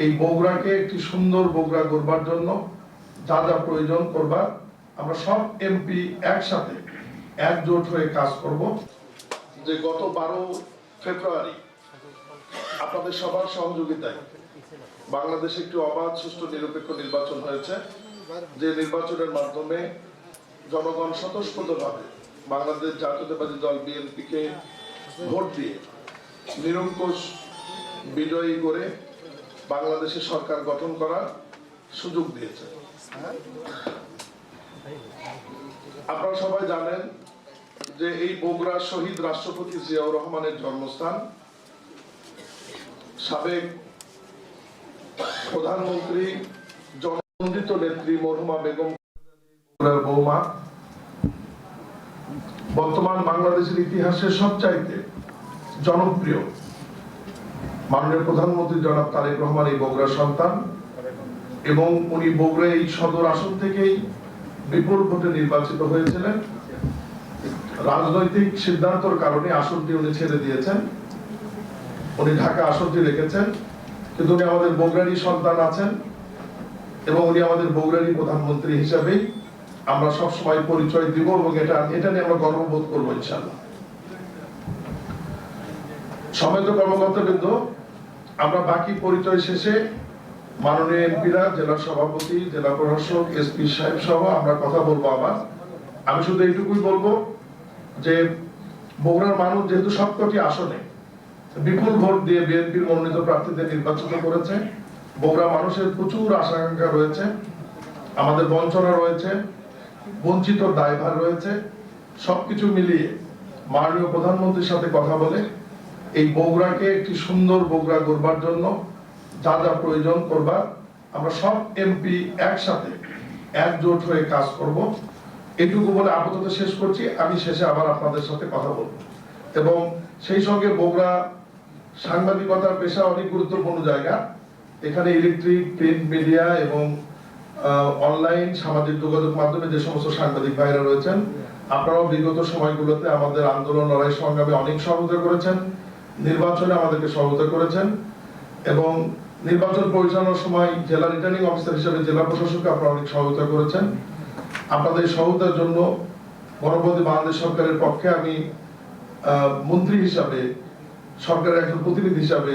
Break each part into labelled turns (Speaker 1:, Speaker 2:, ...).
Speaker 1: এই বগুড়াকে একটি সুন্দর বগুড়া করবার জন্য যা যা প্রয়োজন করবার আমরা সব এমপি একসাথে একজোট হয়ে কাজ করব। যে গত 12 ফেব্রুয়ারি আপনাদের সবার সহযোগিতায় বাংলাদেশে একটি অবাধ, সুষ্ঠু, নিরপেক্ষ নির্বাচন হয়েছে, যে নির্বাচনের মাধ্যমে জনগণ স্বতঃস্ফূর্তভাবে বাংলাদেশ জাতীয়তাবাদী দল বিএনপিকে ভোট দিয়ে নিরঙ্কুশ বিজয়ী করে বাংলাদেশে সরকার গঠন করার সুযোগ দিয়েছে। আপনারা সবাই জানেন যে এই বগুড়া শহীদ রাষ্ট্রপতি জিয়াউর রহমানের জন্মস্থান। সাবেক প্রধানমন্ত্রী জননন্দিত নেত্রী মরহুমা বেগম বৌমা বর্তমান বাংলাদেশের ইতিহাসে সবচাইতে জনপ্রিয় মাননীয় প্রধানমন্ত্রী জনাব তারেক রহমান এই বগুড়ার সন্তান, এবং উনি বগুড়া এই সদর আসন থেকেই বিপুল ভোটে নির্বাচিত হয়েছিলেন। রাজনৈতিক সিদ্ধান্তের কারণে আসনটি উনি ছেড়ে দিয়েছেন, উনি ঢাকা আসনটি রেখেছেন, কিন্তু উনি আমাদের বগুড়ারই সন্তান আছেন এবং উনি আমাদের বগুড়ারই প্রধানমন্ত্রী হিসাবেই আমরা সবসময় পরিচয় দিব এবং এটা নিয়ে আমরা গর্ববোধ করবো ইনশাআল্লাহ। সম্মানিত কর্মকর্তাবৃন্দ, আমরা বাকি পরিচয় শেষে মাননীয় এমপিরা, জেলা সভাপতি, জেলা প্রশাসক, এসপি সাহেব সহ আমরা কথা বলবো। আবার আমি শুধু এইটুকুই বলবো যে বগুড়ার মানুষ যেহেতু সবকটি আসনে বিপুল ভোট দিয়ে বিএনপির মনোনীত প্রার্থীদের নির্বাচিত করেছে, বগুড়া মানুষের প্রচুর আশা আকাঙ্ক্ষা রয়েছে, আমাদের বঞ্চনা রয়েছে, বঞ্চিত দায়ভার রয়েছে। সবকিছু মিলিয়ে মাননীয় প্রধানমন্ত্রীর সাথে কথা বলে এই বগুড়াকে একটি সুন্দর বগুড়া করবার জন্য যা যা প্রয়োজন করবার আমরা সব এমপি একসাথে একজোট হয়ে কাজ করব। এটুকু বলে আপাতত শেষ করছি। আমি শেষে আবার আপনাদের সাথে কথা বলবো। এবং সেই সঙ্গে বগুড়া সাংবাদিকতার পেশা অনেক গুরুত্বপূর্ণ জায়গা। এখানে ইলেকট্রিক, প্রিন্ট মিডিয়া এবং অনলাইন সামাজিক যোগাযোগ মাধ্যমে যে সমস্ত সাংবাদিক ভাইরা রয়েছেন, আপনারাও বিগত সময়গুলোতে আমাদের আন্দোলন, লড়াই, সংগ্রামে অনেক সহযোগিতা করেছেন, নির্বাচনে আমাদেরকে সহযোগিতা করেছেন এবং নির্বাচন পরিচালনার সময় জেলা রিটার্নিং অফিসার হিসেবে জেলা প্রশাসককে আপনারা অনেক সহযোগিতা করেছেন। আপনাদের সহযোগিতার জন্য গণপ্রজাতন্ত্রী বাংলাদেশ সরকারের পক্ষে আমি মন্ত্রী হিসাবে, সরকারের একজন প্রতিনিধি হিসাবে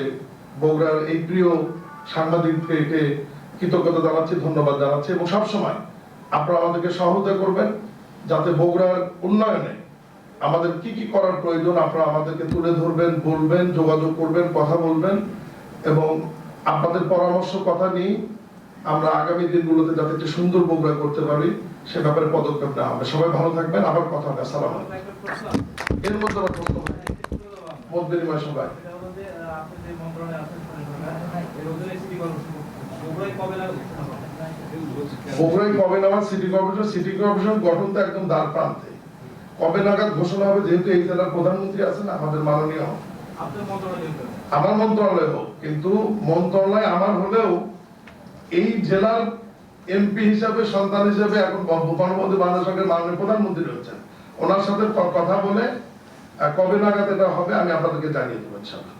Speaker 1: বগুড়ার এই প্রিয় সাংবাদিককে কৃতজ্ঞতা জানাচ্ছি, ধন্যবাদ জানাচ্ছি এবং সবসময় আপনারা আমাদেরকে সহযোগিতা করবেন যাতে বগুড়ার উন্নয়নে আমাদের কি কি করার প্রয়োজন আপনারা আমাদেরকে তুলে ধরবেন, বলবেন, যোগাযোগ করবেন, কথা বলবেন এবং আপনাদের পরামর্শ কথা নিয়ে আমরা আগামী দিনগুলোতে যাতে একটি সুন্দর বগুড়া করতে পারি সে ব্যাপারে পদক্ষেপ নেওয়া হবে। সবাই ভালো থাকবেন। আবার কথা হবে। আসসালামু আলাইকুম। এর মধ্যে মত বিনিময় সবাই বগুড়ায় কবে নাগাদ সিটি কর্পোরেশন গঠন তো একদম দ্বার প্রান্তে, কবে নাগাদ ঘোষণা হবে? যেহেতু এই জেলার প্রধানমন্ত্রী আছেন আমাদের মাননীয়, আমার মন্ত্রণালয় হোক, কিন্তু মন্ত্রণালয় আমার হলেও এই জেলার এমপি হিসাবে, সন্তান হিসাবে এখন গণপ্রজাতন্ত্রী বাংলাদেশ সরকারের মাননীয় প্রধানমন্ত্রী রয়েছেন, ওনার সাথে কথা বলে কবে নাগাদ এটা হবে আমি আপনাদেরকে জানিয়ে দেবো ইনশাআল্লাহ।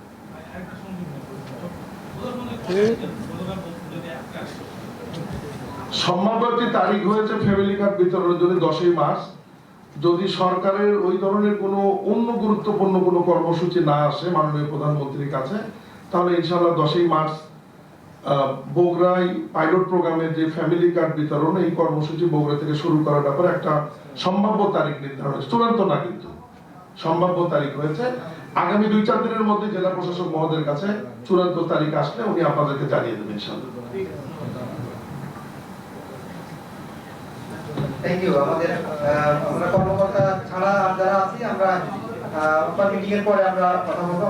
Speaker 1: সম্ভাব্য একটি তারিখ হয়েছে ফ্যামিলি কার্ড বিতরণের জন্য 10ই মার্চ। যদি সরকারের ওই ধরনের কোনো অন্য গুরুত্বপূর্ণ কোনো কর্মসূচি না আসে মাননীয় প্রধানমন্ত্রীর কাছে, তাহলে ইনশাআল্লাহ 10ই মার্চ বগুড়ায় পাইলট প্রোগ্রামের যে ফ্যামিলি কার্ড বিতরণ, এই কর্মসূচি বগুড়া থেকে শুরু করার ব্যাপারে একটা সম্ভাব্য তারিখ নির্ধারণ হয়েছে। চূড়ান্ত না, কিন্তু সম্ভাব্য তারিখ হয়েছে। আগামী 2-4 দিনের মধ্যে জেলা প্রশাসক মহোদয়ের কাছে চূড়ান্ত তারিখ আসলে উনি আপনাদেরকে জানিয়ে দেবেন ইনশাআল্লাহ।
Speaker 2: Thank you. আমরা কর্মকর্তা ছাড়া যারা আছি আমরা মিটিং এর পরে আমরা কথা বলবো।